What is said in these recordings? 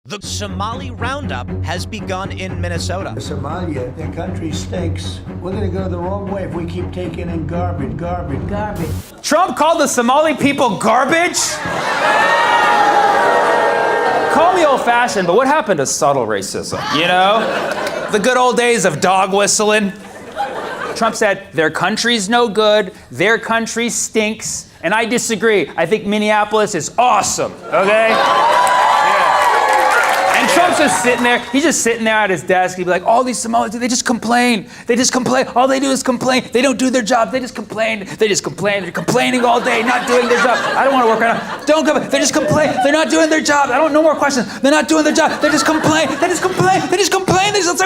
The Somali roundup has begun in Minnesota. Somalia, their country stinks. We're going to go the wrong way if we keep taking in garbage. Trump called the Somali people garbage? Call me old-fashioned, but what happened to subtle racism, you know? The good old days of dog whistling. Trump said, their country's no good, their country stinks, and I disagree. I think Minneapolis is awesome, okay? And Trump's just sitting there, he's just sitting there at his desk, he'd be like, all these Somalis, they just complain. All they do is complain. They don't do their job, they just complain. They're complaining all day, not doing their job. I don't want to work right now. Don't come, they just complain. They're not doing their job. No more questions. They're not doing their job. They just complain. It's like,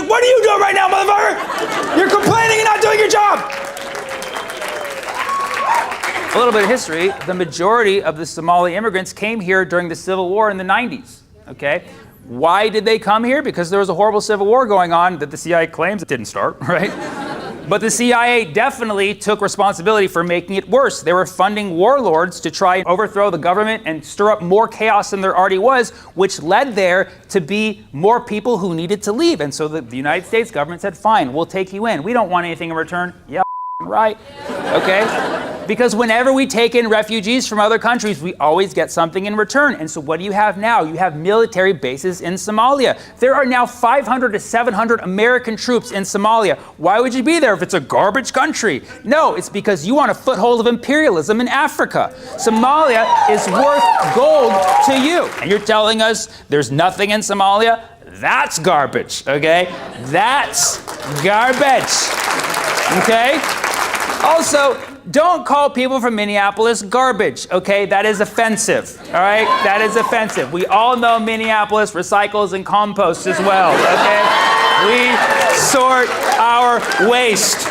what are you doing right now, motherfucker? You're complaining and not doing your job. A little bit of history, the majority of the Somali immigrants came here during the Civil War in the 90s, okay? Why did they come here? Because there was a horrible civil war going on that the CIA claims it didn't start, right? But the CIA definitely took responsibility for making it worse. They were funding warlords to try and overthrow the government and stir up more chaos than there already was, which led there to be more people who needed to leave. And so the United States government said, fine, we'll take you in. We don't want anything in return. Yeah, right, okay? Because whenever we take in refugees from other countries, we always get something in return. And so what do you have now? You have military bases in Somalia. There are now 500 to 700 American troops in Somalia. Why would you be there if it's a garbage country? No, it's because you want a foothold of imperialism in Africa. Somalia is worth gold to you. And you're telling us there's nothing in Somalia? That's garbage, okay? That's garbage, okay? Also, don't call people from Minneapolis garbage, okay? That is offensive, all right? That is offensive. We all know Minneapolis recycles and composts as well, okay? We sort our waste.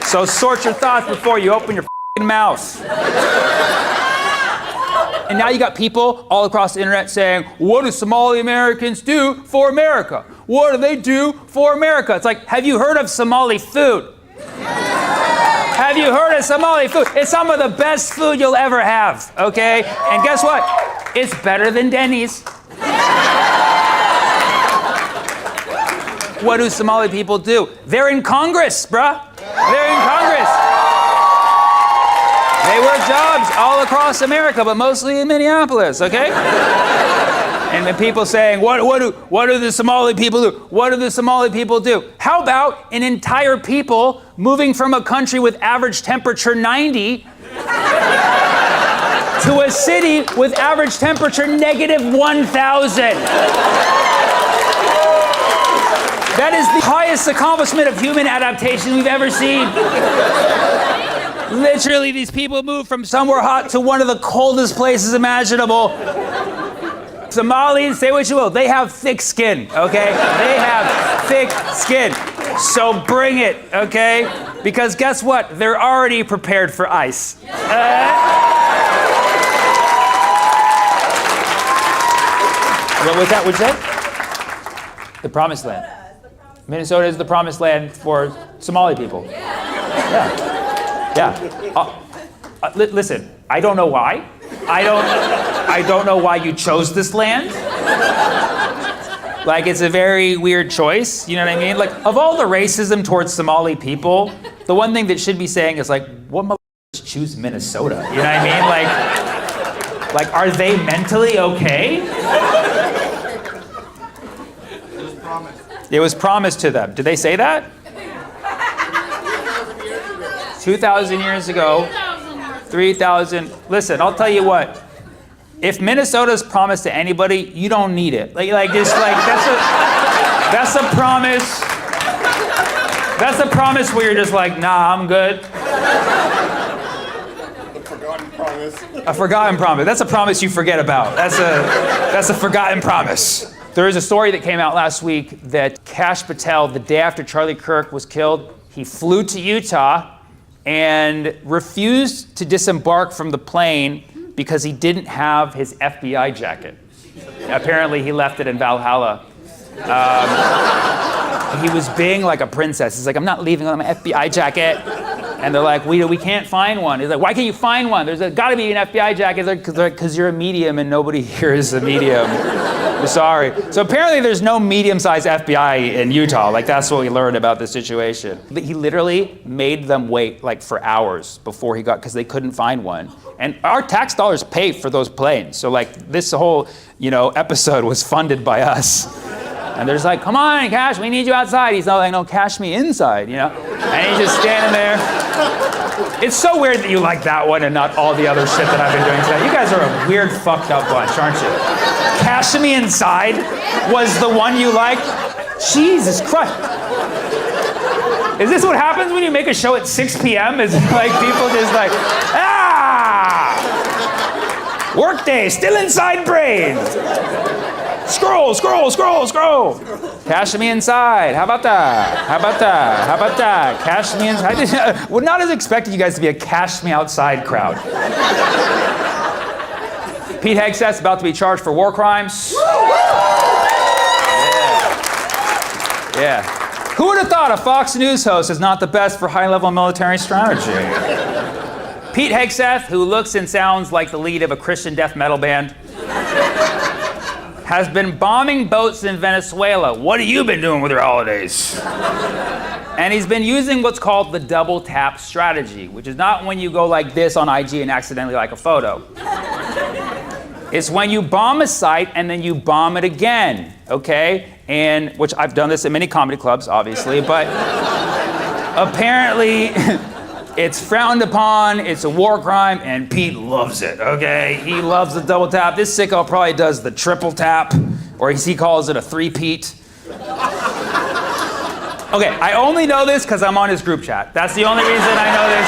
So sort your thoughts before you open your f***ing mouth. And now you got people all across the internet saying, what do Somali Americans do for America? What do they do for America? It's like, have you heard of Somali food? Have you heard of Somali food? It's some of the best food you'll ever have, okay? And guess what? It's better than Denny's. What do Somali people do? They're in Congress, bruh. They're in Congress. They work jobs all across America, but mostly in Minneapolis, okay? And then people saying, what do the Somali people do? What do the Somali people do? How about an entire people moving from a country with average temperature 90 to a city with average temperature negative 1,000? That is the highest accomplishment of human adaptation we've ever seen. Literally, these people moved from somewhere hot to one of the coldest places imaginable. Somalis, say what you will, they have thick skin, okay? They have thick skin. So bring it, okay? Because guess what? They're already prepared for ice. What was that? What'd you say? The promised land. Minnesota is the promised land for Somali people. Yeah. Listen, I don't know why. I don't know why you chose this land. Like, it's a very weird choice, you know what I mean? Like, of all the racism towards Somali people, the one thing that should be saying is like, what motherfuckers choose Minnesota? You know what I mean? Like, are they mentally okay? It was promised to them. Did they say that? 2,000 years ago, 3,000. Listen, I'll tell you what. If Minnesota's promised to anybody, you don't need it. That's a promise. That's a promise where you're just like, nah, I'm good. A forgotten promise. A forgotten promise. That's a promise you forget about. That's a forgotten promise. There is a story that came out last week that Kash Patel, the day after Charlie Kirk was killed, he flew to Utah and refused to disembark from the plane because he didn't have his FBI jacket. Apparently he left it in Valhalla. He was being like a princess. He's like, I'm not leaving without my FBI jacket. And they're like, we can't find one. He's like, why can't you find one? There's gotta be an FBI jacket. Because you're a medium and nobody here is a medium. I'm sorry. So apparently there's no medium-sized FBI in Utah. Like, that's what we learned about the situation. But he literally made them wait like for hours before he got, because they couldn't find one. And our tax dollars pay for those planes. So like this whole, episode was funded by us. And there's like, come on, Kash, we need you outside. He's not like, no, Kash me inside, And he's just standing there. It's so weird that you like that one and not all the other shit that I've been doing today. You guys are a weird, fucked up bunch, aren't you? Cash Me Inside was the one you liked? Jesus Christ. Is this what happens when you make a show at 6 p.m.? Is it like people just like, workday, still inside brain. Scroll. Cash me inside. How about that? Cash me inside. Would not have expected you guys to be a cash me outside crowd. Pete Hegseth about to be charged for war crimes. Yeah. Who would have thought a Fox News host is not the best for high-level military strategy? Pete Hegseth, who looks and sounds like the lead of a Christian death metal band, has been bombing boats in Venezuela. What have you been doing with your holidays? And he's been using what's called the double tap strategy, which is not when you go like this on IG and accidentally like a photo. It's when you bomb a site and then you bomb it again, okay? And, which I've done this at many comedy clubs, obviously, but apparently it's frowned upon, it's a war crime, and Pete loves it, okay? He loves the double tap. This sicko probably does the triple tap, or as he calls it, a three-peat. Okay, I only know this because I'm on his group chat. That's the only reason I know this.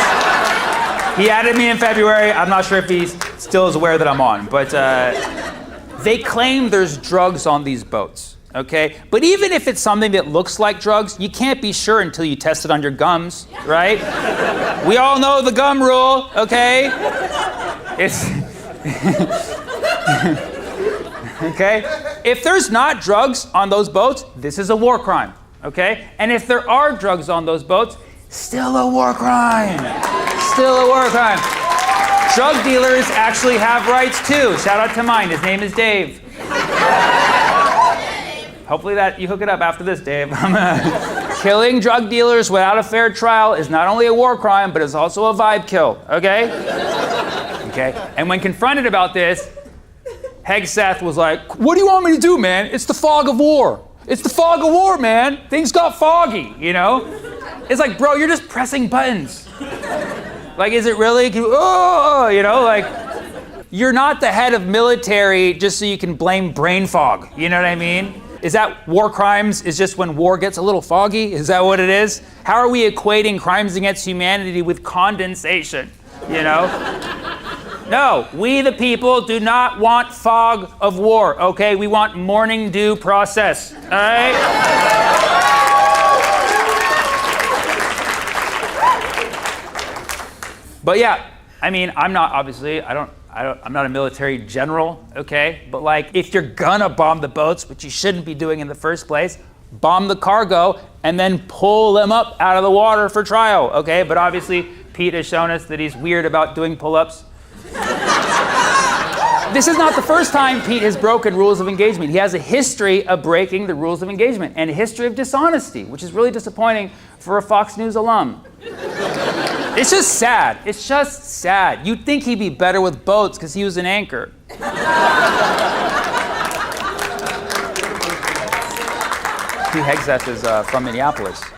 He added me in February. I'm not sure if he still is aware that I'm on, but they claim there's drugs on these boats, okay? But even if it's something that looks like drugs, you can't be sure until you test it on your gums, right? We all know the gum rule, okay? It's... okay? If there's not drugs on those boats, this is a war crime, okay? And if there are drugs on those boats, still a war crime. Still a war crime. Drug dealers actually have rights too. Shout out to mine. His name is Dave. Hopefully that you hook it up after this, Dave. Killing drug dealers without a fair trial is not only a war crime, but it's also a vibe kill, okay? Okay. And when confronted about this, Hegseth was like, what do you want me to do, man? It's the fog of war. It's the fog of war, man. Things got foggy, It's like, bro, you're just pressing buttons. Like, is it really? You're not the head of military just so you can blame brain fog. You know what I mean? Is that war crimes is just when war gets a little foggy? Is that what it is? How are we equating crimes against humanity with condensation? No, we the people do not want fog of war, okay? We want morning dew process, all right? But yeah, I mean, I'm not I'm not a military general, okay? But like, if you're gonna bomb the boats, which you shouldn't be doing in the first place, bomb the cargo and then pull them up out of the water for trial, okay? But obviously, Pete has shown us that he's weird about doing pull-ups. This is not the first time Pete has broken rules of engagement. He has a history of breaking the rules of engagement and a history of dishonesty, which is really disappointing for a Fox News alum. It's just sad. It's just sad. You'd think he'd be better with boats because he was an anchor. Pete Hegseth is from Minneapolis.